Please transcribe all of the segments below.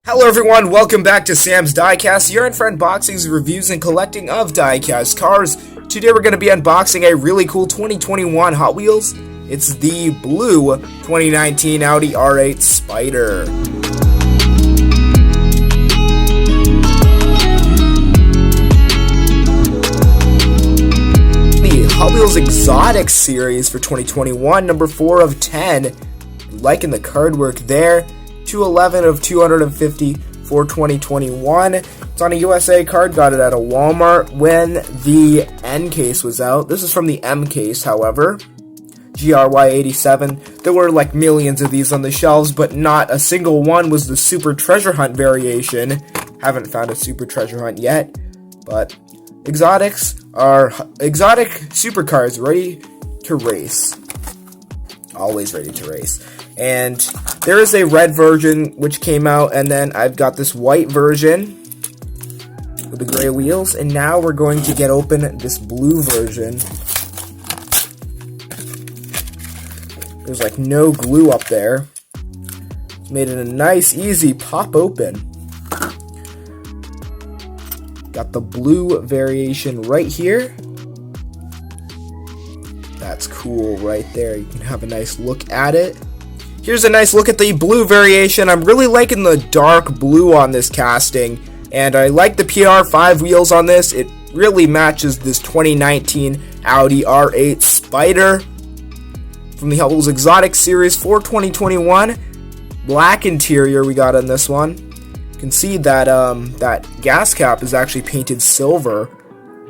Hello everyone, welcome back to Sam's Diecast, your and friend boxing's reviews and collecting of Diecast cars. Today we're going to be unboxing a really cool 2021 Hot Wheels. It's the blue 2019 Audi R8 Spyder. The Hot Wheels Exotic Series for 2021, number 4 of 10. Liking the card work there. 211 of 250 for 2021. It's on a USA card, got it at a Walmart when the N case was out. This is from the M case, however. GRY87. There were like millions of these on the shelves, but not a single one was the Super Treasure Hunt variation. Haven't found a Super Treasure Hunt yet, but exotics are exotic supercars ready to race. Always ready to race. And there is a red version which came out, and then I've got this white version with the gray wheels, and now we're going to get open this blue version. There's like no glue up there. It's made it a nice, easy pop open. Got the blue variation right here. That's cool right there. You can have a nice look at it. Here's a nice look at the blue variation. I'm really liking the dark blue on this casting, and I like the PR5 wheels on this. It really matches this 2019 Audi R8 Spyder from the Hot Wheels Exotic Series for 2021. Black interior we got on this one. You can see that that gas cap is actually painted silver.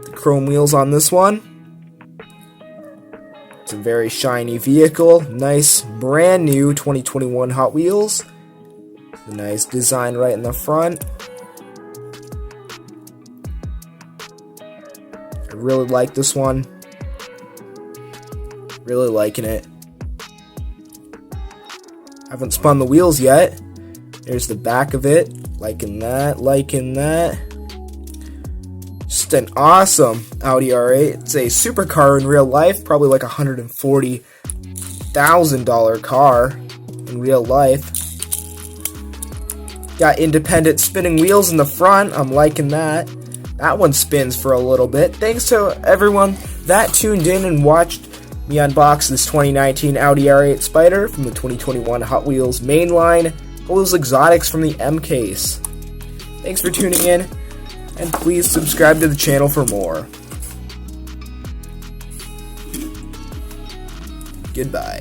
The chrome wheels on this one. It's a very shiny vehicle. Nice brand new 2021 Hot Wheels. A nice design right in the front. I really like this one. Really liking it. Haven't spun the wheels yet. There's the back of it. Liking that, liking that. Just an awesome Audi R8. It's a supercar in real life, probably like $140,000 car in real life. Got independent spinning wheels in the front. I'm liking that. That one spins for a little bit. Thanks to everyone that tuned in and watched me unbox this 2019 Audi R8 Spyder from the 2021 Hot Wheels Mainline. Hot Wheels Exotics from the M case. Thanks for tuning in. And please subscribe to the channel for more. Goodbye.